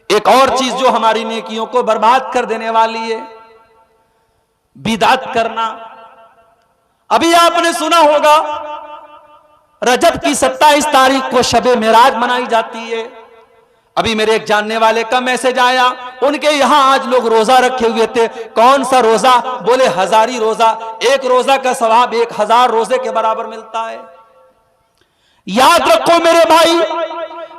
एक और चीज जो हमारी नेकियों को बर्बाद कर देने वाली है, बिदात करना। अभी आपने सुना होगा रजब की 27 तारीख को शबे मेराज मनाई जाती है। अभी मेरे एक जानने वाले का मैसेज आया, उनके यहां आज लोग रोजा रखे हुए थे। कौन सा रोजा? बोले हजारी रोजा। एक रोजा का सवाब 1000 रोजे के बराबर मिलता है। याद रखो मेरे भाई,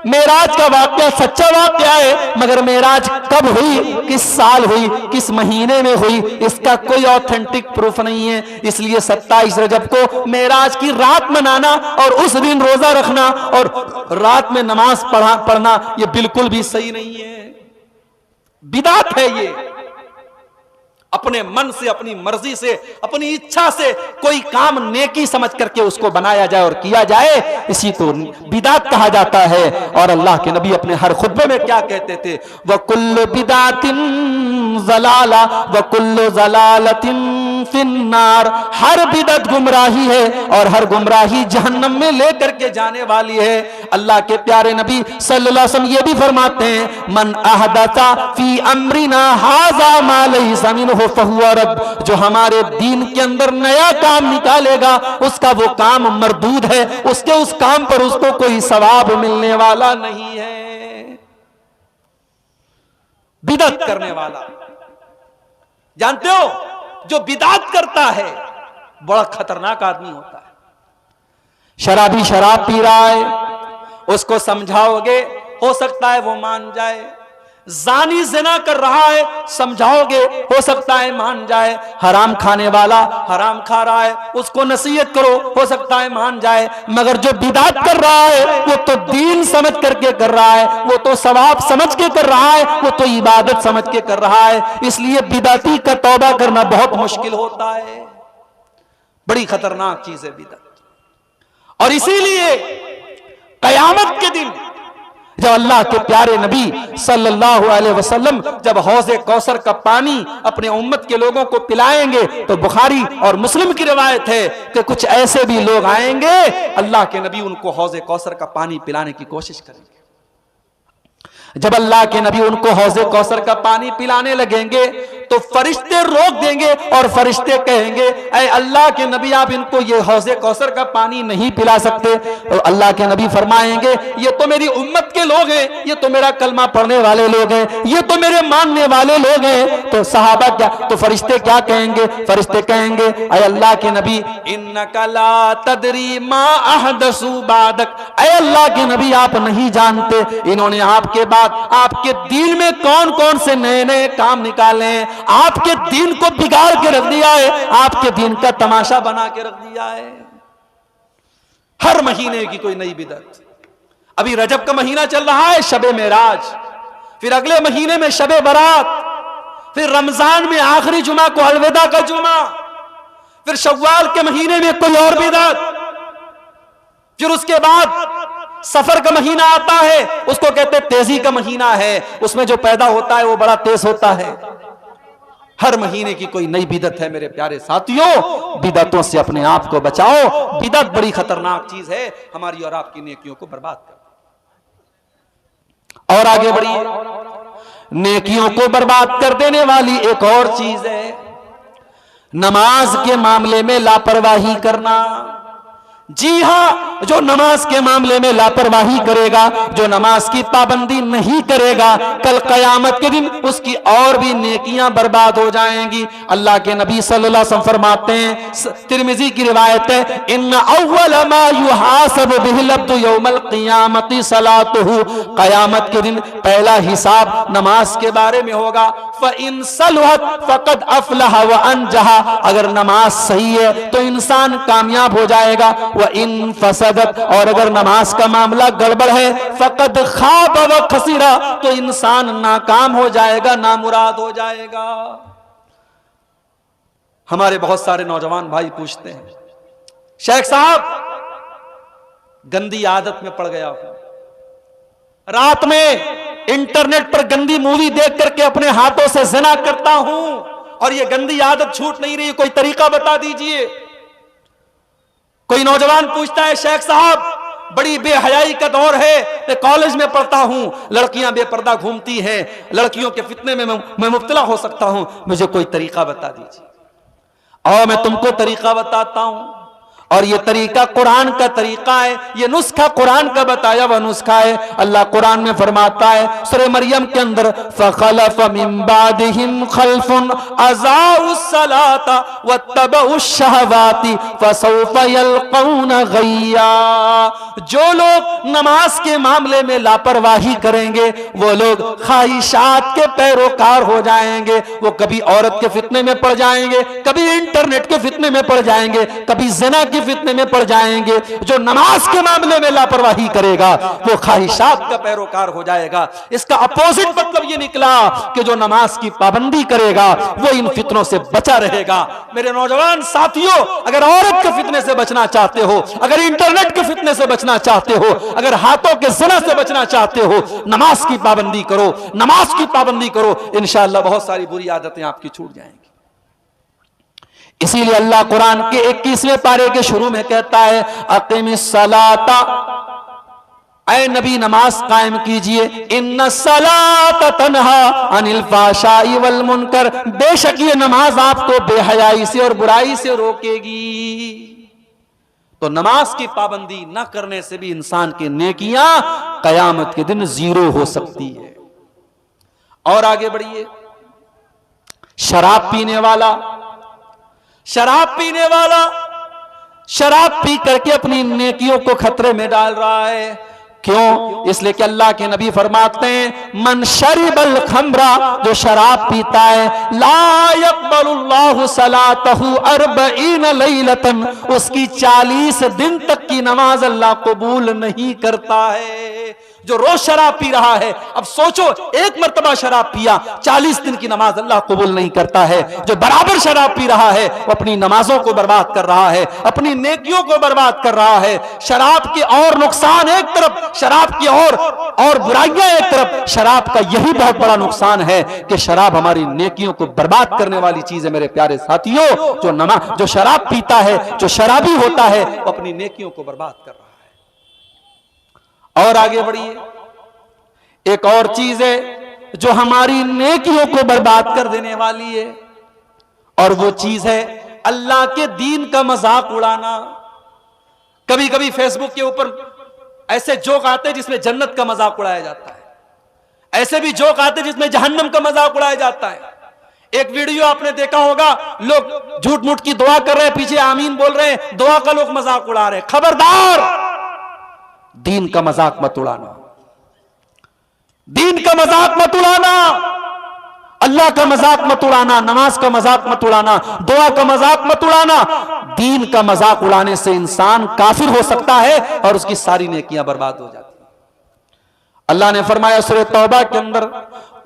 मेराज का वाकया सच्चा वाकया है, मगर मेराज कब हुई, किस साल हुई, किस महीने में हुई, इसका कोई ऑथेंटिक प्रूफ नहीं है। इसलिए 27 रजब को मेराज की रात मनाना और उस दिन रोजा रखना और रात में नमाज पढ़ना यह बिल्कुल भी सही नहीं है, बिदात है ये। अपने मन से, अपनी मर्जी से, अपनी इच्छा से कोई काम नेकी समझ करके उसको बनाया जाए और किया जाए, इसी को बिदात कहा जाता है। और अल्लाह के नबी अपने हर खुतबे में क्या कहते थे? वकुल्लु बिदातिन ज़लाला वकुल्लु ज़लालतिन फिन्नार। हर बिदत गुमराही है और हर गुमराही जहन्नम में लेकर के जाने वाली है। अल्लाह के प्यारे नबी सल्लल्लाहु अलैहि वसल्लम ये भी फरमाते हैं, मन अहदता फी अमरिना हाज़ा मा लैसा मिन्हु फहुवा रद्द। जो हमारे दीन के अंदर नया काम निकालेगा उसका वो काम मरदूद है, उसके उस काम पर उसको कोई सवाब मिलने वाला नहीं है। बिदत करने वाला, जानते हो जो बिदात करता है बड़ा खतरनाक आदमी होता है। शराबी शराब पी रहा है, उसको समझाओगे हो सकता है वो मान जाए। जानी जिना कर रहा है, समझाओगे हो सकता है मान जाए। हराम खाने वाला हराम खा रहा है, उसको नसीहत करो हो सकता है मान जाए। मगर जो बिदात कर रहा है वो तो दीन समझ करके कर रहा है, वो तो सवाब समझ के कर रहा है, वो तो इबादत समझ के कर रहा है। इसलिए बिदाती का तौबा करना बहुत मुश्किल होता है, बड़ी खतरनाक चीज है बिदअत। और इसीलिए कयामत के दिन जब अल्लाह के प्यारे नबी सल्लल्लाहु अलैहि वसल्लम जब हौज़े कौसर का पानी अपने उम्मत के लोगों को पिलाएंगे, तो बुखारी और मुस्लिम की रिवायत है कि कुछ ऐसे भी लोग आएंगे, अल्लाह के नबी उनको हौज़े कौसर का पानी पिलाने की कोशिश करेंगे। जब अल्लाह के नबी उनको हौज़े कौसर का पानी पिलाने लगेंगे तो फरिश्ते रोक देंगे और फरिश्ते कहेंगे, ऐ अल्लाह के नबी आप इनको ये हौज़े कौसर का पानी नहीं पिला सकते। तो अल्लाह के नबी फरमाएंगे, ये तो मेरी उम्मत के लोग हैं, ये तो मेरा कलमा पढ़ने वाले लोग हैं, ये तो मेरे मानने वाले लोग हैं। तो सहाबा क्या, तो फरिश्ते क्या कहेंगे? फरिश्ते कहेंगे, ऐ अल्लाह के नबी इन्नका ला तदरी मा अहदसु बादक। ऐ अल्लाह के नबी आप नहीं जानते इन्होंने आपके बाद आपके दीन में कौन कौन से नए नए काम निकाले हैं, आपके दीन को बिगाड़ के रख दिया है, आपके दीन का तमाशा बना के रख दिया है। हर महीने की कोई नई बिदअत। अभी रजब का महीना चल रहा है, शबे मेराज, फिर अगले महीने में शबे बरात, फिर रमजान में आखिरी जुमा को अलविदा का जुमा, फिर शव्वाल के महीने में कोई और बिदअत, फिर उसके बाद सफर का महीना आता है, उसको कहते तेजी का महीना है, उसमें जो पैदा होता है वो बड़ा तेज होता है। हर महीने की कोई नई बिदअत है। मेरे प्यारे साथियों, बिदअतों से अपने आप को बचाओ। बिदअत बड़ी खतरनाक चीज है, हमारी और आपकी नेकियों को बर्बाद कर। और आगे बढ़िए, नेकियों को बर्बाद कर देने वाली एक और चीज है नमाज के मामले में लापरवाही करना। जी हां, जो नमाज के मामले में लापरवाही करेगा, जो नमाज की पाबंदी नहीं करेगा, कल कयामत के दिन उसकी और भी नेकियां बर्बाद हो जाएंगी। अल्लाह के नबी सल्लल्लाहु अलैहि वसल्लम फरमाते हैं, तिरमिजी की रिवायत है, इन्ना अव्वल मा युहासब बिहिल अब्दु यौमल क़ियामति सलातुहु। कयामत के दिन पहला हिसाब नमाज के बारे में होगा। फ इन सलहत फक़द अफ़लह व अनजहा। अगर नमाज सही है तो इंसान कामयाब हो जाएगा। व इन फसदत, और अगर नमाज का मामला गड़बड़ है, फकद खाब व खसीरा, तो इंसान नाकाम हो जाएगा, नामुराद हो जाएगा। हमारे बहुत सारे नौजवान भाई पूछते हैं, शेख साहब गंदी आदत में पड़ गया हूं, रात में इंटरनेट पर गंदी मूवी देख करके अपने हाथों से ज़िना करता हूं और ये गंदी आदत छूट नहीं रही, कोई तरीका बता दीजिए। कोई नौजवान पूछता है, शेख साहब बड़ी बेहयाई का दौर है। मैं कॉलेज में पढ़ता हूं, लड़कियां बेपर्दा घूमती हैं, लड़कियों के फितने में मैं मुब्तला हो सकता हूं, मुझे कोई तरीका बता दीजिए। और मैं तुमको तरीका बताता हूं, और ये तरीका कुरान का तरीका है, ये नुस्खा कुरान का बताया हुआ नुस्खा है। अल्लाह कुरान में फरमाता है सूरह मरियम के अंदर, फखलफ मिन बादिहिम खल्फुन अज़ाउस सलाता वत्तबउश शहवाति फसौफ यल्कौन गय्या। जो लोग नमाज के मामले में लापरवाही करेंगे वो लोग ख्वाहिशात के पैरोकार हो जाएंगे। वो कभी औरत के फितने में पड़ जाएंगे, कभी इंटरनेट के फितने में पड़ जाएंगे, कभी ज़िना के फितने में पड़ जाएंगे। जो नमाज के मामले में लापरवाही करेगा वो ख्वाहिशात का पैरोकार हो जाएगा। इसका अपोजिट मतलब ये निकला कि जो नमाज की पाबंदी करेगा वो इन फितनों से बचा रहेगा। मेरे नौजवान साथियों, अगर औरत के फितने से बचना चाहते हो, अगर इंटरनेट के फितने से बचना चाहते हो, अगर हाथों के ज़िना से बचना चाहते हो, नमाज की पाबंदी करो, नमाज की पाबंदी करो, इंशाअल्लाह बहुत सारी बुरी आदतें आपकी छूट जाएंगी। इसीलिए अल्लाह कुरान के 21वें पारे के शुरू में कहता है, अक़िमिस सलाता, ऐ नबी नमाज कायम कीजिए, इन्ना सलाता तन्हा अनिल फ़ाशाई वल मुनकर, बेशक ये नमाज आपको बेहयाई से और बुराई से रोकेगी। तो नमाज की पाबंदी न करने से भी इंसान की नेकियां कयामत के दिन जीरो हो सकती है। और आगे बढ़िए, शराब पीने वाला, शराब पीने वाला शराब पी करके अपनी नेकियों को खतरे में डाल रहा है। क्यों? इसलिए कि अल्लाह के नबी फरमाते हैं, मन शरिबल खमरा, जो शराब पीता है, ला यक़बलुल्लाहु सलातहु अर्बईन लैलतन, उसकी 40 दिन तक की नमाज अल्लाह कबूल नहीं करता है। जो रोज शराब पी रहा है, अब सोचो एक मर्तबा शराब पिया, 40 दिन की नमाज अल्लाह कबूल नहीं करता है। जो बराबर शराब पी रहा है वो अपनी नमाजों को बर्बाद कर रहा है, अपनी नेकियों को बर्बाद कर रहा है। शराब के और नुकसान एक तरफ, शराब की और बुराइयां एक तरफ। शराब का यही बहुत बड़ा नुकसान है कि शराब हमारी नेकियों को बर्बाद करने वाली चीज है। मेरे प्यारे साथियों, जो शराब पीता है, जो शराबी होता है, वो अपनी नेकियों को बर्बाद कर रहा है। और आगे बढ़िए, एक और चीज है जो हमारी नेकियों को बर्बाद कर देने वाली है, और वो चीज है अल्लाह के दीन का मजाक उड़ाना। कभी कभी फेसबुक के ऊपर ऐसे जोक आते हैं जिसमें जन्नत का मजाक उड़ाया जाता है, ऐसे भी जोक आते हैं जिसमें जहन्नम का मजाक उड़ाया जाता है। एक वीडियो आपने देखा होगा, लोग झूठ मूठ की दुआ कर रहे हैं, पीछे आमीन बोल रहे हैं, दुआ का लोग मजाक उड़ा रहे हैं। खबरदार, दीन का मजाक मत उड़ाना, दीन का मजाक मत उड़ाना, अल्लाह का मजाक मत उड़ाना, नमाज का मजाक मत उड़ाना, दुआ का मजाक मत उड़ाना। दीन का मजाक उड़ाने से इंसान काफिर हो सकता है और उसकी सारी नेकियां बर्बाद हो जाती हैं। अल्लाह ने फरमाया सूरह तौबा के अंदर,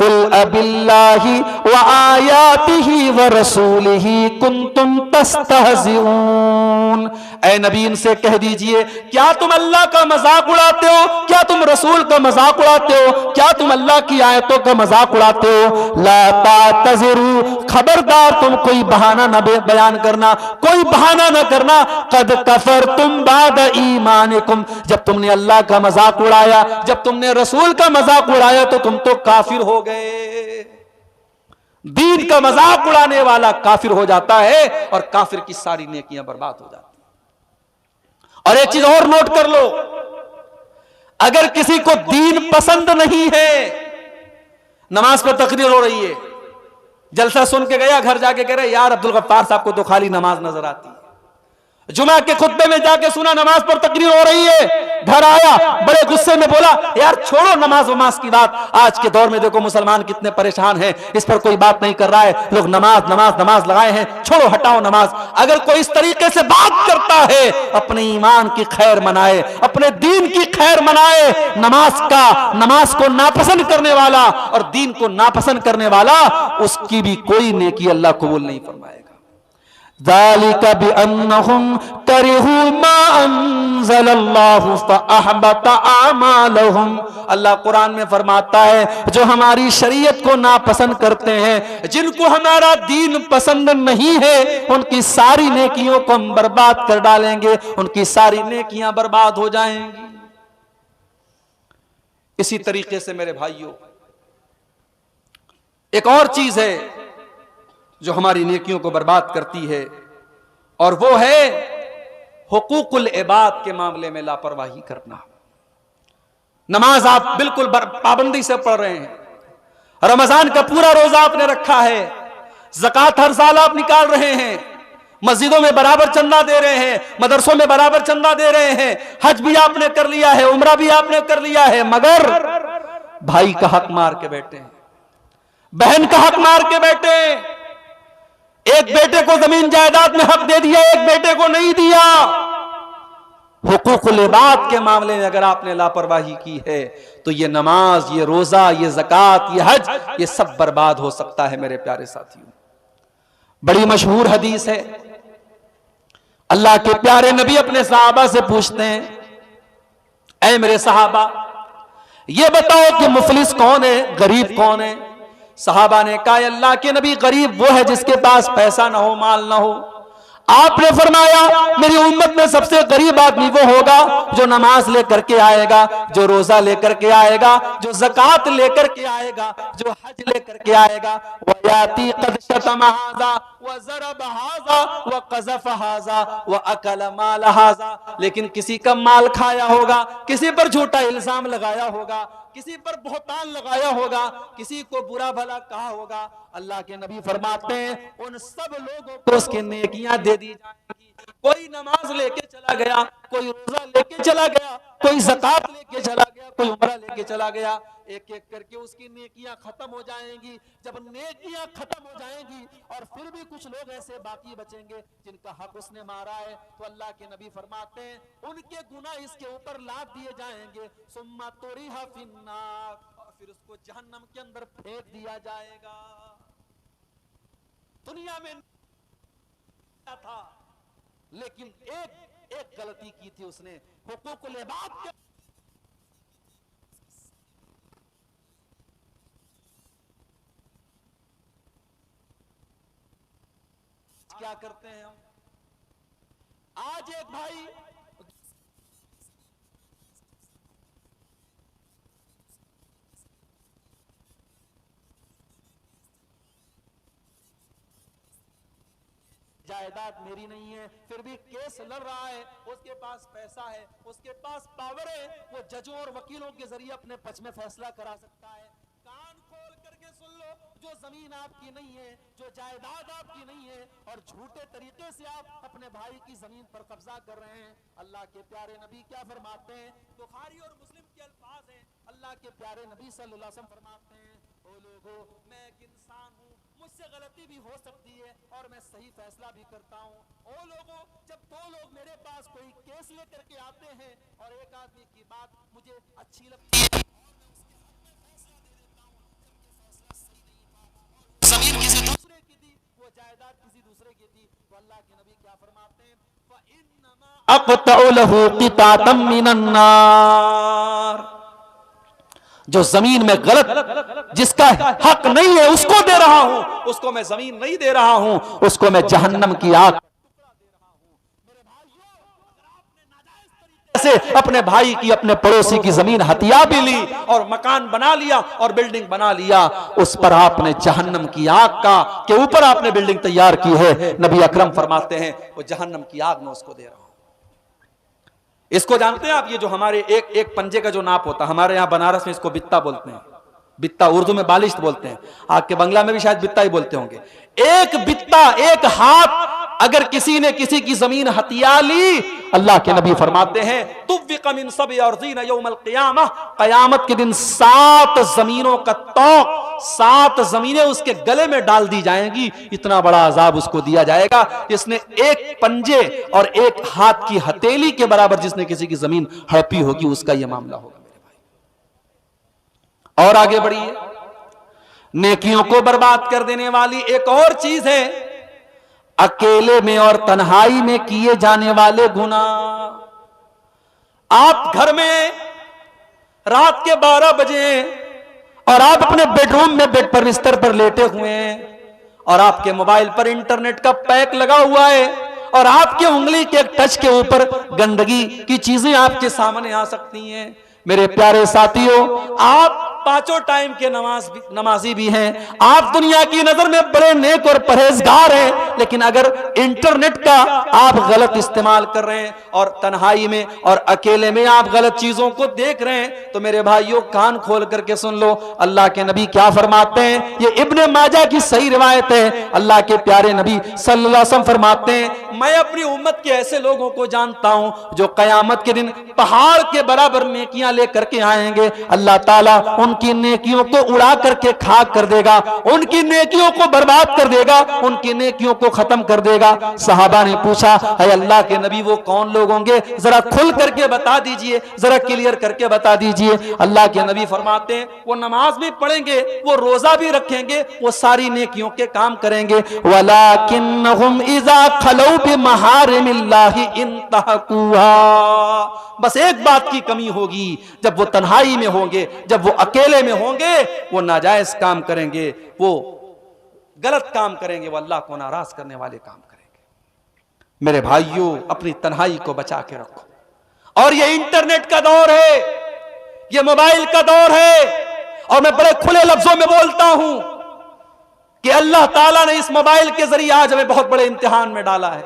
कुल अबिल्लाहि व आयातिही व रसूलिही कुंतुम तस्तहज़िऊन। ऐ नबी, इनसे कह दीजिए, क्या तुम अल्लाह का मजाक उड़ाते हो? क्या तुम रसूल का मजाक उड़ाते हो? क्या तुम अल्लाह की आयतों का मजाक उड़ाते हो? ला तातज़िरू, खबरदार तुम कोई बहाना न बयान करना, कोई बहाना न करना। कद कफरतुम बाद ईमानिकुम, जब तुमने अल्लाह का मजाक उड़ाया, जब तुमने रसूल का मजाक उड़ाया तो तुम तो काफिर हो गए। दीन का मजाक उड़ाने वाला काफिर हो जाता है और काफिर की सारी नेकियां बर्बाद हो जाती हैं। और एक चीज और नोट कर लो, अगर किसी को दीन पसंद नहीं है, नमाज पर तकरीर हो रही है, जलसा सुन के गया, घर जाके कह रहे यार अब्दुल गफ्फार साहब को तो खाली नमाज नजर आती है। जुमा के खुतबे में जाके सुना नमाज पर तकरीर हो रही है, घर आया बड़े गुस्से में बोला यार छोड़ो नमाज वमाज की बात। आज के दौर में देखो मुसलमान कितने परेशान हैं, इस पर कोई बात नहीं कर रहा है, लोग नमाज नमाज नमाज लगाए हैं, छोड़ो हटाओ नमाज। अगर कोई इस तरीके से बात करता है, अपने ईमान की खैर मनाए, अपने दीन की खैर मनाए। नमाज को नापसंद करने वाला और दीन को नापसंद करने वाला, उसकी भी कोई नेकी अल्लाह कबूल नहीं फरमाएगा। ज़ालिका बिअन्नहुम करिहू मा अंज़लल्लाहु फ़अहबत आमालहुम। अल्लाह कुरान में फरमाता है, जो हमारी शरीयत को नापसंद करते हैं, जिनको हमारा दीन पसंद नहीं है, उनकी सारी नेकियों को हम बर्बाद कर डालेंगे, उनकी सारी नेकियां बर्बाद हो जाएंगी। इसी तरीके से मेरे भाइयों, एक और चीज है जो हमारी नेकियों को बर्बाद करती है, और वो है हुकूकुल इबाद के मामले में लापरवाही करना। नमाज आप बिल्कुल पाबंदी से पढ़ रहे हैं, रमजान का पूरा रोजा आपने रखा है, ज़कात हर साल आप निकाल रहे हैं, मस्जिदों में बराबर चंदा दे रहे हैं, मदरसों में बराबर चंदा दे रहे हैं, हज भी आपने कर लिया है, उम्रा भी आपने कर लिया है, मगर भाई का हक मार के बैठे हैं, बहन का हक मार के बैठे। एक बेटे को जमीन जायदाद में हक दे दिया, एक बेटे को नहीं दिया। हुकूकुल इबाद के मामले में अगर आपने लापरवाही की है तो ये नमाज, ये रोजा, ये ज़कात, ये हज, ये सब बर्बाद हो सकता है मेरे प्यारे साथियों। बड़ी मशहूर हदीस है, अल्लाह के प्यारे नबी अपने सहाबा से पूछते हैं, ऐ मेरे सहाबा, ये बताओ कि मुफलिस कौन है, गरीब कौन है? सहाबा ने कहा, अल्लाह के नबी, गरीब वो है जिसके पास पैसा ना हो, माल ना हो। आपने फरमाया, मेरी उम्मत में सबसे गरीब आदमी वो होगा जो नमाज लेकर के आएगा, जो रोजा लेकर के आएगा, जो ज़कात लेकर के आएगा, जो हज लेकर के आएगा। वयाती क़द शतम हाज़ा व ज़रब हाज़ा व क़ज़फ़ हाज़ा व अकल माल हाज़ा। लेकिन किसी का माल खाया होगा, किसी पर झूठा इल्जाम लगाया होगा, किसी पर बहुतान लगाया होगा, किसी को बुरा भला कहा होगा। अल्लाह के नबी फरमाते हैं, उन सब लोगों को उसकी नेकियां दे दी जाएंगी। कोई नमाज लेके चला गया, कोई रोजा लेके चला गया, कोई ज़कात लेके चला गया, कोई उम्रा लेके चला गया, एक एक करके उसकी नेकियां खत्म हो जाएंगी। जब नेकियां खत्म हो जाएंगी और फिर भी कुछ लोग ऐसे बाकी बचेंगे जिनका हक उसने मारा है, तो अल्लाह के नबी फरमाते हैं, उनके गुनाह इसके ऊपर लाद दिए जाएंगे। सुम्मा तुरिहा फिन्नार, और फिर उसको जहन्नम के अंदर फेंक दिया जाएगा। दुनिया में था, लेकिन एक गलती की थी उसने, हुकूकुल इबाद के। क्या करते हैं हम? आज एक भाई जायदाद मेरी नहीं है, फिर भी केस लड़ रहा है, उसके पास पैसा है, उसके पास पावर है, वो जजों और वकीलों के जरिए अपने पक्ष में फैसला करा सकता है। कान खोल करके सुन लो, जो जमीन आपकी नहीं है, जो जायदाद आपकी नहीं है, और झूठे तरीके से आप अपने भाई की जमीन पर कब्जा कर रहे हैं। अल्लाह के प्यारे नबी क्या फरमाते हैं? बुखारी और मुस्लिम के अल्फाज हैं। अल्लाह के प्यारे नबी सल्लल्लाहु अलैहि वसल्लम फरमाते हैं, ओ लोगों, मैं एक इंसान हूँ, मुझसे गलती भी हो सकती है और मैं सही फैसला भी करता हूँ। ओ लोगों, जब दो लोग मेरे पास कोई केस लेकर के आते हैं और एक आदमी की बात मुझे अच्छी लगती है और मैं उसके हक में फैसला दे देता हूँ, जबकि फैसला सही नहीं था, जमीन किसी दूसरे की थी, वो जायदाद किसी दूसरे की थी, तो अल्लाह के नबी क्या फरमाते हैं? फ़इन्नमा अक़तउ लहू क़ितातम मिनन नार, जो जमीन में गलत, जिसका हक नहीं है उसको दे रहा हूं, उसको मैं जमीन नहीं दे रहा हूं, उसको मैं जहन्नम की आग दे रहा हूं। मेरे भाइयों, अगर आपने नाजायज तरीके से अपने भाई की, अपने पड़ोसी की जमीन हथिया भी ली और मकान बना लिया और बिल्डिंग बना लिया, उस पर आपने जहन्नम की आग का के ऊपर आपने बिल्डिंग तैयार की है। नबी अकरम फरमाते हैं, वो जहन्नम की आग में उसको दे रहा हूं। इसको जानते हैं आप? ये जो हमारे एक पंजे का जो नाप होता है, हमारे यहां बनारस में इसको बित्ता बोलते हैं, बित्ता, उर्दू में बालिश बोलते हैं, आपके बंगला में भी शायद बित्ता ही बोलते होंगे। एक बित्ता, एक हाथ अगर किसी ने किसी की जमीन हथिया ली, अल्लाह के नबी फरमाते हैं, तुव्विक़ मिन सब'i अर्ज़ीन यौमल क़ियामह, क़यामत के दिन 7 जमीनों का तौक, 7 जमीनें उसके गले में डाल दी जाएंगी। इतना बड़ा अजाब उसको दिया जाएगा, जिसने एक पंजे और एक हाथ की हथेली के बराबर जिसने किसी की जमीन हड़पी होगी, उसका यह मामला होगा मेरे भाई। और आगे बढ़िए, नेकियों को बर्बाद कर देने वाली एक और चीज है, अकेले में और तन्हाई में किए जाने वाले गुनाह। आप घर में रात के 12 बजे और आप अपने बेडरूम में बेड पर बिस्तर पर लेटे हुए हैं और आपके मोबाइल पर इंटरनेट का पैक लगा हुआ है और आपके उंगली के टच के ऊपर गंदगी की चीजें आपके सामने आ सकती हैं। मेरे प्यारे साथियों, आप पांचों टाइम के नमाजी भी हैं, आप दुनिया की नजर में बड़े नेक और परहेजगार हैं, लेकिन अगर इंटरनेट का आप गलत इस्तेमाल कर रहे हैं और तन्हाई में और अकेले में आप गलत चीजों को देख रहे हैं, तो मेरे भाइयों कान खोल करके सुन लो, अल्लाह के नबी क्या फरमाते हैं। ये इब्ने माजा की सही रिवायत है। अल्लाह के प्यारे नबी सल्लल्लाहु अलैहि वसल्लम फरमाते हैं, मैं अपनी उम्मत के ऐसे लोगों को जानता हूं जो कयामत के दिन पहाड़ के बराबर नेकियां लेकर के आएंगे। अल्लाह ताला उनकी नेकियों को उड़ा करके खाक कर देगा, उनकी नेकियों को बर्बाद कर देगा, उनकी नेकियों को खत्म कर देगा। सहाबा ने पूछा, अरे अल्लाह के नबी वो कौन लोग होंगे, जरा खुल करके बता दीजिए, जरा क्लियर करके बता दीजिए। अल्लाह के नबी फरमाते हैं, वो नमाज भी पढ़ेंगे, वो रोजा भी रखेंगे, वो सारी नेकियों के काम करेंगे, वलाकिन्नहुम इज़ा खलौ बिमहारिमिल्लाहि इंतहकुहा। बस एक बात की कमी होगी, जब वो तन्हाई में होंगे, जब वो अकेले में होंगे, वो नाजायज काम करेंगे, वो गलत काम करेंगे, वो अल्लाह को नाराज करने वाले काम करेंगे। मेरे भाइयों, अपनी तन्हाई को बचा के रखो। और ये इंटरनेट का दौर है, ये मोबाइल का दौर है, और मैं बड़े खुले लफ्जों में बोलता हूं कि अल्लाह ताला ने इस मोबाइल के जरिए आज हमें बहुत बड़े इम्तिहान में डाला है।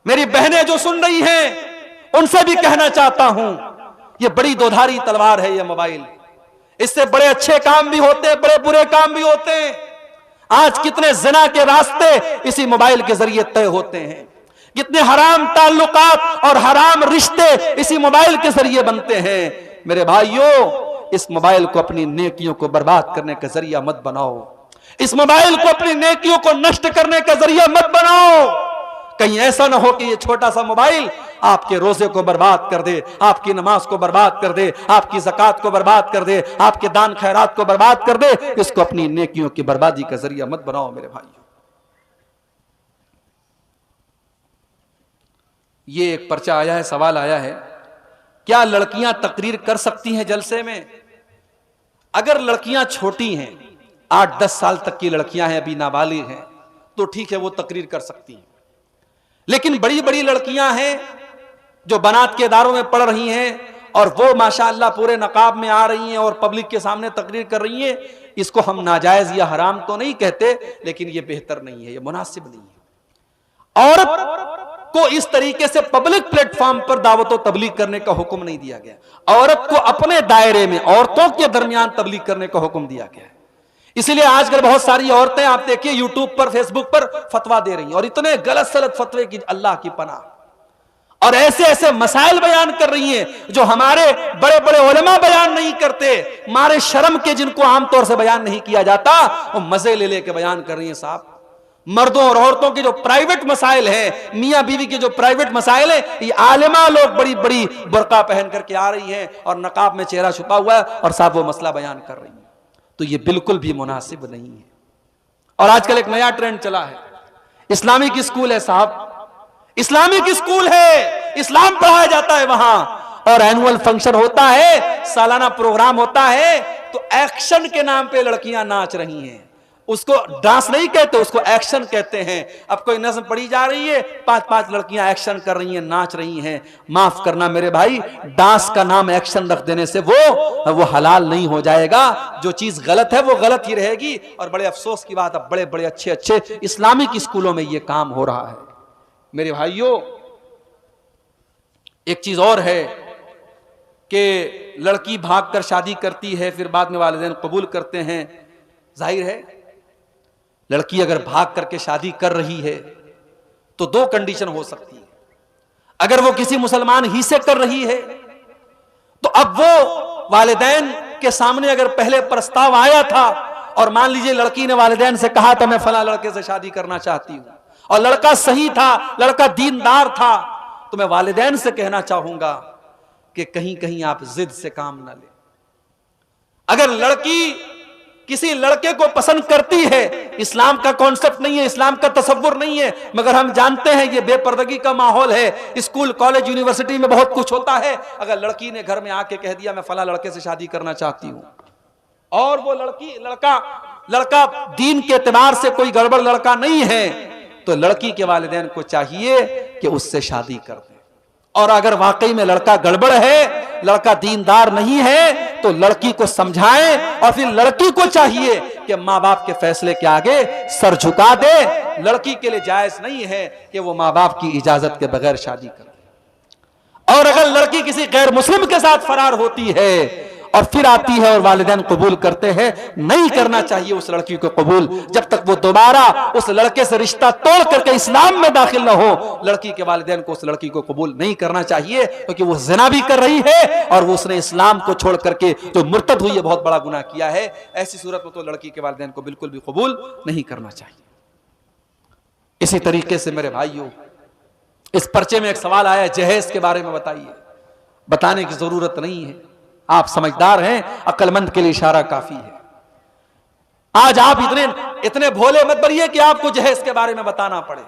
मेरी बहनें जो सुन रही हैं, उनसे भी कहना चाहता हूं, ये बड़ी दोधारी तलवार है ये मोबाइल। इससे बड़े अच्छे काम भी होते हैं, बड़े बुरे काम भी होते हैं। आज कितने ज़िना के रास्ते इसी मोबाइल के जरिए तय होते हैं, कितने हराम ताल्लुकात और हराम रिश्ते इसी मोबाइल के जरिए बनते हैं। मेरे भाइयों, इस मोबाइल को अपनी नेकियों को बर्बाद करने का जरिया मत बनाओ, इस मोबाइल को अपनी नेकियों को नष्ट करने का जरिया मत बनाओ। कहीं ऐसा ना हो कि ये छोटा सा मोबाइल आपके रोजे को बर्बाद कर दे, आपकी नमाज को बर्बाद कर दे, आपकी ज़कात को बर्बाद कर दे, आपके दान खैरात को बर्बाद कर दे। इसको अपनी नेकियों की बर्बादी का जरिया मत बनाओ मेरे भाइयों। ये एक पर्चा आया है, सवाल आया है, क्या लड़कियां तकरीर कर सकती हैं जलसे में? अगर लड़कियां छोटी हैं, 8-10 साल तक की लड़कियां हैं, अभी नाबालिग हैं, तो ठीक है, वो तकरीर कर सकती हैं। लेकिन बड़ी बड़ी लड़कियां हैं जो बनात के इदारों में पढ़ रही हैं और वो माशाअल्लाह पूरे नकाब में आ रही हैं और पब्लिक के सामने तकरीर कर रही हैं, इसको हम नाजायज या हराम तो नहीं कहते, लेकिन ये बेहतर नहीं है, ये मुनासिब नहीं है। औरत को इस तरीके से पब्लिक प्लेटफॉर्म पर दावत और तबलीग करने का हुक्म नहीं दिया गया। औरत को अपने दायरे में, औरतों के दरमियान तबलीग करने का हुक्म दिया गया है। इसलिए आजकल बहुत सारी औरतें आप देखिए यूट्यूब पर, फेसबुक पर फतवा दे रही हैं, और इतने गलत सलत फतवे की अल्लाह की पनाह, और ऐसे ऐसे मसाइल बयान कर रही हैं जो हमारे बड़े बड़े उलमा बयान नहीं करते, मारे शर्म के, जिनको आमतौर से बयान नहीं किया जाता, वो मजे ले लेके बयान कर रही हैं। साहब, मर्दों और औरतों के जो प्राइवेट मसाइल है, मियां बीवी के जो प्राइवेट मसाइल है, ये आलिमा लोग बड़ी बड़ी बुर्का पहन करके आ रही हैं और नकाब में चेहरा छुपा हुआ है और साहब वो मसला बयान कर रही हैं। तो ये बिल्कुल भी मुनासिब नहीं है। और आजकल एक नया ट्रेंड चला है, इस्लामिक स्कूल है साहब, इस्लामिक स्कूल है, इस्लाम पढ़ाया जाता है वहां, और एनुअल फंक्शन होता है, सालाना प्रोग्राम होता है, तो एक्शन के नाम पे लड़कियां नाच रही हैं। उसको डांस नहीं कहते, उसको एक्शन कहते हैं। अब कोई नज़्म पढ़ी जा रही है, 5-5 लड़कियां एक्शन कर रही हैं, नाच रही हैं। माफ करना मेरे भाई, डांस का नाम एक्शन रख देने से वो हलाल नहीं हो जाएगा। जो चीज गलत है वो गलत ही रहेगी। और बड़े अफसोस की बात, अब बड़े बड़े अच्छे अच्छे इस्लामिक स्कूलों में ये काम हो रहा है। मेरे भाइयों, एक चीज और है कि लड़की भागकर शादी करती है, फिर बाद में वालिदैन कबूल करते हैं। जाहिर है, लड़की अगर भाग करके शादी कर रही है तो 2 कंडीशन हो सकती है। अगर वो किसी मुसलमान ही से कर रही है, तो अब वो वालिदैन के सामने अगर पहले प्रस्ताव आया था और मान लीजिए लड़की ने वालिदैन से कहा था मैं फला लड़के से शादी करना चाहती हूं, और लड़का सही था, लड़का दीनदार था, तो मैं वालिदैन से कहना चाहूंगा कि कहीं कहीं आप जिद से काम ना लें। अगर लड़की किसी लड़के को पसंद करती है, इस्लाम का कॉन्सेप्ट नहीं है, इस्लाम का तसव्वुर नहीं है, मगर हम जानते हैं ये बेपर्दगी का माहौल है। स्कूल, कॉलेज, यूनिवर्सिटी में बहुत कुछ होता है। अगर लड़की ने घर में आके कह दिया मैं फला लड़के से शादी करना चाहती हूं, और वो लड़का दीन के एतबार से कोई गड़बड़ लड़का नहीं है, तो लड़की के वालिदैन को चाहिए कि उससे शादी कर दें। और अगर वाकई में लड़का गड़बड़ है लड़का दीनदार नहीं है तो लड़की को समझाएं, और फिर लड़की को चाहिए कि माँ बाप के फैसले के आगे सर झुका दे। लड़की के लिए जायज नहीं है कि वो माँ बाप की इजाजत के बगैर शादी करे। और अगर लड़की किसी गैर मुस्लिम के साथ फरार होती है और फिर आती है और वालिदैन कबूल करते हैं, नहीं करना चाहिए उस लड़की को कबूल जब तक वो दोबारा उस लड़के से रिश्ता तोड़ करके इस्लाम में दाखिल ना हो। लड़की के वालिदैन को उस लड़की को कबूल नहीं करना चाहिए, क्योंकि वो ज़िना भी कर रही है और वो उसने इस्लाम को छोड़ करके जो मुर्तद हुई है बहुत बड़ा गुनाह किया है। ऐसी सूरत में तो लड़की के वालिदैन को बिल्कुल भी कबूल नहीं करना चाहिए। इसी तरीके से मेरे भाइयों, इस पर्चे में एक सवाल आया है, जहेज के बारे में बताइए। बताने की जरूरत नहीं है, आप समझदार हैं, अक्लमंद के लिए इशारा काफी है। आज आप इतने भोले मत बनिए कि आपको जहेज के बारे में बताना पड़े।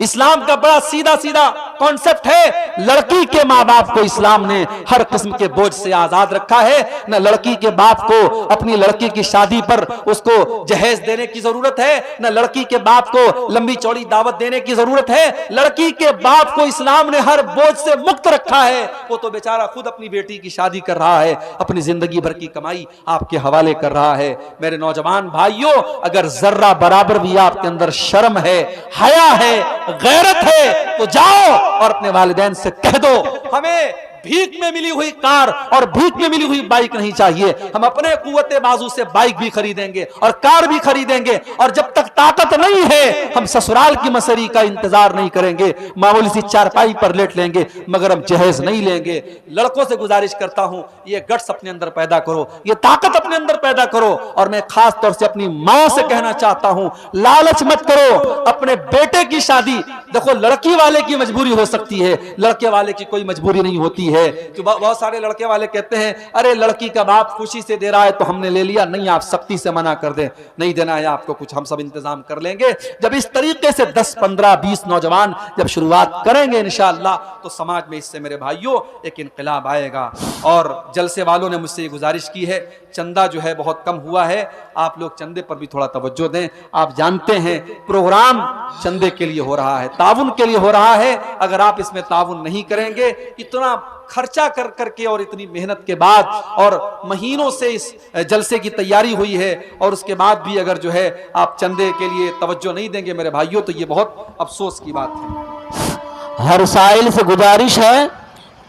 इस्लाम का बड़ा सीधा सीधा कॉन्सेप्ट है। लड़की के माँ बाप को इस्लाम ने हर किस्म के बोझ से आजाद रखा है। न लड़की के बाप को अपनी लड़की की शादी पर उसको जहेज देने की जरूरत है, न लड़की के बाप को लंबी चौड़ी दावत देने की जरूरत है। लड़की के बाप को इस्लाम ने हर बोझ से मुक्त रखा है। वो तो बेचारा खुद अपनी बेटी की शादी कर रहा है, अपनी जिंदगी भर की कमाई आपके हवाले कर रहा है। मेरे नौजवान भाइयों, अगर जर्रा बराबर भी आपके अंदर शर्म है, हया है, गैरत है, तो जाओ और अपने वालिदैन से कह दो हमें भीख में मिली हुई कार और भीख में मिली हुई बाइक नहीं चाहिए। हम अपने कुव्वते बाजू से बाइक भी खरीदेंगे और कार भी खरीदेंगे, और जब तक ताकत नहीं है हम ससुराल की मसरी का इंतजार नहीं करेंगे। मामूली सी चारपाई पर लेट लेंगे, मगर हम जहेज नहीं लेंगे। लड़कों से गुजारिश करता हूं, ये गट्स अपने अंदर पैदा करो, ये ताकत अपने अंदर पैदा करो। और मैं खास तौर से अपनी मां से कहना चाहता हूं, लालच मत करो। अपने बेटे की शादी, देखो लड़की वाले की मजबूरी हो सकती है, लड़के वाले की कोई मजबूरी नहीं होती है। तो बहुत सारे लड़के वाले कहते हैं अरे लड़की का बाप खुशी से दे रहा है तो हमने ले लिया। नहीं, आप सख्ती से मना कर दें, नहीं देना है आपको कुछ, हम सब इंतजाम कर लेंगे। जब इस तरीके से 10, 15, 20 नौजवान जब शुरुआत करेंगे इंशाअल्लाह, तो समाज में इससे मेरे भाइयों एक इनकलाब आएगा। और जलसे वालों ने मुझसे ये गुजारिश की है, चंदा जो है बहुत कम हुआ है, आप लोग चंदे पर भी थोड़ा तवज्जो दें। आप जानते हैं प्रोग्राम चंदे के लिए हो रहा है, ताउन के लिए हो रहा है। अगर आप इसमें ताउन नहीं करेंगे, इतना खर्चा कर करके और इतनी मेहनत के बाद और महीनों से इस जलसे की तैयारी हुई है, और उसके बाद भी अगर जो है आप चंदे के लिए तवज्जो नहीं देंगे मेरे भाइयों, तो ये बहुत अफसोस की बात है। हर साइल से गुजारिश है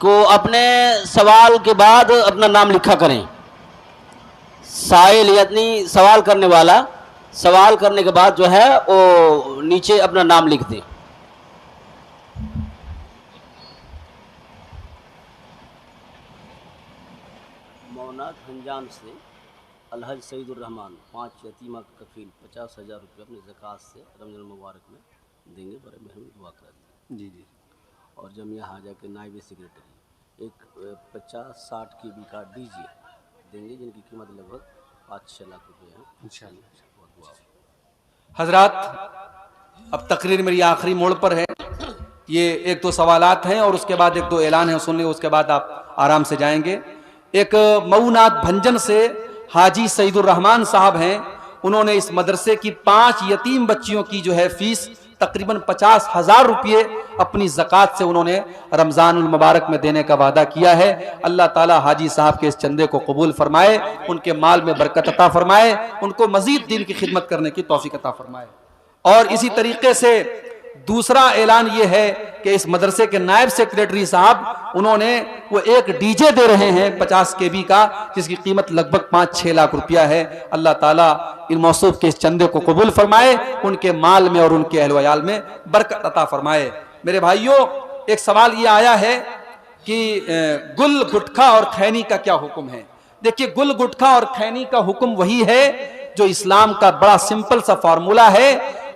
को अपने सवाल के बाद अपना नाम लिखा करें। साइल यानी सवाल करने वाला, सवाल करने के बाद जो है वो नीचे अपना नाम लिख दे। मौना खंजान से अलहज सईदुर रहमान 5 यतीमा कफील 50,000 रुपये अपने ज़कात से रमज़ान मुबारक में देंगे, बड़े मेहरबानी दुआ कर दें। जी जी। और जमिया हाजा के नायब सेक्रेटरी एक 50-60 की बी कार्ड दीजिए देंगे, जिनकी कीमत लगभग 5-6 लाख रुपये है इंशाअल्लाह। हजरात, अब तकरीर मेरी आखिरी मोड़ पर है। ये 1-2 सवालात हैं और उसके बाद 1-2 ऐलान है, सुनने उसके बाद आप आराम से जाएंगे। एक मऊनाथ भंजन से हाजी सईदुर रहमान साहब हैं, उन्होंने इस मदरसे की 5 यतीम बच्चियों की जो है फीस तकरीबन 50,000 रुपये अपनी ज़कात से उन्होंने रमज़ानुल मुबारक में देने का वादा किया है। अल्लाह ताला हाजी साहब के इस चंदे को कबूल फरमाए, उनके माल में बरकत अता फरमाए, उनको मजीद दीन की खिदमत करने की तौफीक अता फरमाए। और इसी तरीके से दूसरा ऐलान ये है कि इस मदरसे के नायब सेक्रेटरी साहब, उन्होंने वो एक डीजे दे रहे हैं 50 KB का, जिसकी कीमत लगभग 5-6 लाख रुपया है। अल्लाह ताला इन मौसूफ के इस चंदे को कबूल फरमाए, उनके माल में और उनके अहल वयाल में बरकत अता फरमाए। मेरे भाइयों, एक सवाल ये आया है कि गुल गुटखा और खैनी का क्या हुक्म है। देखिए, गुल गुटखा और खैनी का हुक्म वही है जो इस्लाम का बड़ा सिंपल सा फार्मूला है,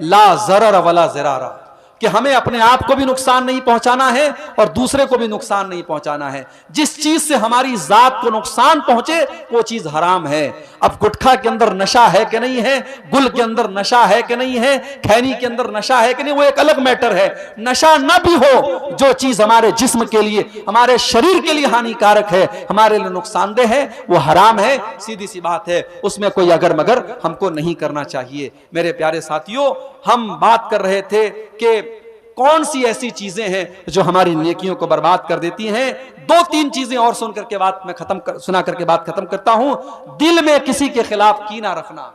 ला ज़रर वला ज़रारा, कि हमें अपने आप को भी नुकसान नहीं पहुंचाना है और दूसरे को भी नुकसान नहीं पहुंचाना है। जिस चीज से हमारी जात को नुकसान पहुंचे वो चीज हराम है। अब गुटखा के अंदर नशा है कि नहीं है, गुल के अंदर नशा है कि नहीं है, खैनी के अंदर नशा है कि नहीं, वो एक अलग मैटर है। नशा न भी हो, जो चीज हमारे जिस्म के लिए, हमारे शरीर के लिए हानिकारक है, हमारे लिए नुकसानदेह है, वो हराम है। सीधी सी बात है, उसमें कोई अगर मगर हमको नहीं करना चाहिए। मेरे प्यारे साथियों, हम बात कर रहे थे कि कौन सी ऐसी चीजें हैं जो हमारी नेकियों को बर्बाद कर देती हैं। दो तीन चीजें और सुना करके बात खत्म करता हूं। दिल में किसी के खिलाफ कीना रखना,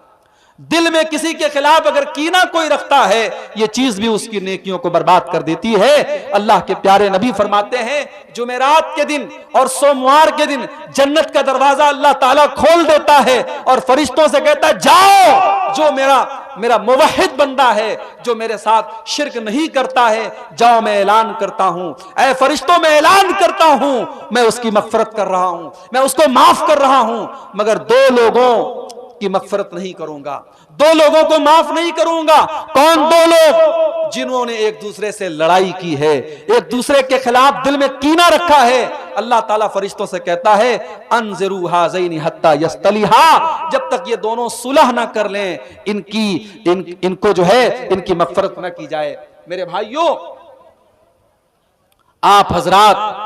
दिल में किसी के खिलाफ अगर कीना कोई रखता है, यह चीज भी उसकी नेकियों को बर्बाद कर देती है। अल्लाह के प्यारे नबी फरमाते हैं, जुमेरात के दिन और सोमवार के दिन जन्नत का दरवाजा अल्लाह ताला खोल देता है और फरिश्तों से कहता है, जाओ, जो मेरा मुवहिद बंदा है, जो मेरे साथ शिरक नहीं करता है, जाओ, मैं ऐलान करता हूं, ऐ फरिश्तों, मैं ऐलान करता हूं, मैं उसकी मगफरत कर रहा हूं, मैं उसको माफ कर रहा हूं, मगर दो लोगों की मगफरत नहीं करूंगा, दो लोगों को माफ नहीं करूंगा। कौन दो लोग? जिन्होंने एक दूसरे से लड़ाई की है, एक दूसरे के खिलाफ दिल में कीना रखा है। अल्लाह ताला फरिश्तों से कहता है, अनज़िरू हाज़ैनि हत्ता यस्तलिहा, जब तक ये दोनों सुलह ना कर लें, इनको जो है इनकी मगफरत ना की जाए। मेरे भाइयों, आप हजरात,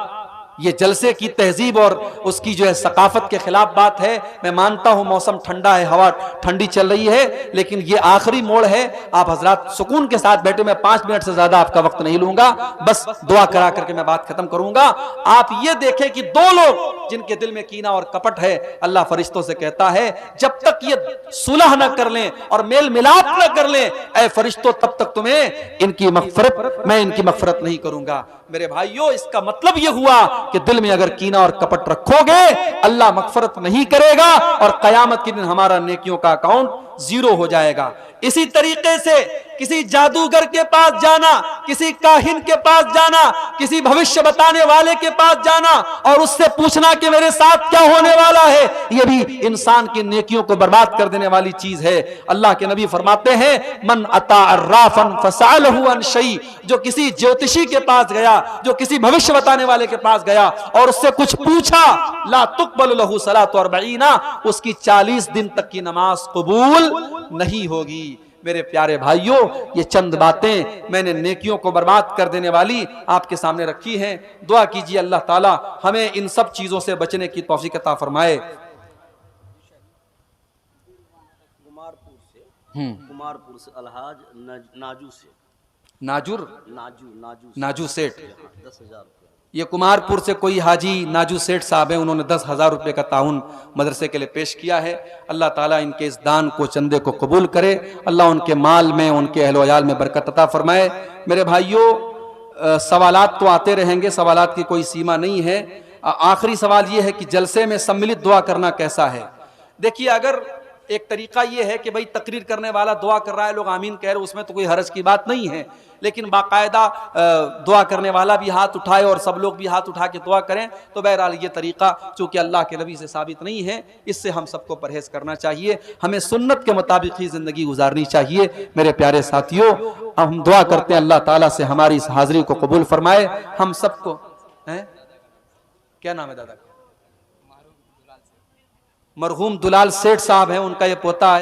ये जलसे की तहजीब और उसकी जो है सकाफत के खिलाफ बात है। मैं मानता हूं मौसम ठंडा है, हवा ठंडी चल रही है, लेकिन ये आखिरी मोड़ है। आप हजरात सुकून के साथ बैठे, मैं 5 मिनट से ज्यादा आपका वक्त नहीं लूंगा, बस दुआ करा करके मैं बात खत्म करूंगा। आप ये देखें कि दो लोग जिनके दिल में कीना और कपट है, अल्लाह फरिश्तों से कहता है, जब तक ये सुलह न कर लें और मेल मिलाप न कर लें, ऐ फरिश्तों, तब तक तुम्हें इनकी मगफरत, मैं इनकी मगफरत नहीं करूंगा। मेरे भाइयों, इसका मतलब यह हुआ कि दिल में अगर कीना और कपट रखोगे, अल्लाह मगफरत नहीं करेगा और कयामत के दिन हमारा नेकियों का अकाउंट 0 हो जाएगा। इसी तरीके से किसी जादूगर के पास जाना, किसी काहिन के पास जाना, किसी भविष्य बताने वाले के पास जाना और उससे पूछना कि मेरे साथ क्या होने वाला है, यह भी इंसान की नेकियों को बर्बाद कर देने वाली चीज है। अल्लाह के नबी फरमाते हैं, मन अता अर्राफन फसअलहु अन शै, जो किसी ज्योतिषी के पास गया, जो किसी भविष्य बताने वाले के पास गया और उससे कुछ पूछा, ला तुक़बलु लहु सलातु अर्बईना, उसकी 40 दिन तक की नमाज कबूल नहीं होगी। मेरे प्यारे भाइयों, ये चंद बातें मैंने नेकियों को बर्बाद कर देने वाली आपके सामने रखी हैं। दुआ कीजिए अल्लाह ताला हमें इन सब चीजों से बचने की तौफीक अता फरमाए। कुमारपुर से अलहाज नाजू से नाजू सेठ, 10,000 रुपये। ये कुमारपुर से कोई हाजी नाजू सेठ साहब हैं, उन्होंने 10,000 रुपये का ताउन मदरसे के लिए पेश किया है। अल्लाह ताला इनके इस दान को, चंदे को कबूल करे। अल्लाह उनके माल में, उनके अहल वयाल में बरकत अता फरमाए। मेरे भाइयों, सवालात तो आते रहेंगे, सवालात की कोई सीमा नहीं है। आखिरी सवाल ये है कि जलसे में सम्मिलित दुआ करना कैसा है। देखिए, अगर एक तरीका ये है कि भाई तकरीर करने वाला दुआ कर रहा है, लोग आमीन कह रहे, उसमें तो कोई हर्ज की बात नहीं है, लेकिन बाकायदा दुआ करने वाला भी हाथ उठाए और सब लोग भी हाथ उठा के दुआ करें, तो बहरहाल ये तरीका चूंकि अल्लाह के नबी से साबित नहीं है, इससे हम सबको परहेज करना चाहिए। हमें सुन्नत के मुताबिक ही जिंदगी गुजारनी चाहिए। मेरे प्यारे साथियों, हम दुआ करते हैं अल्लाह ताला से हमारी इस हाजिरी को कबूल फरमाए। हम सबको, क्या नाम है दादा? मरहूम दुलाल सेठ साहब हैं, उनका ये पोता है।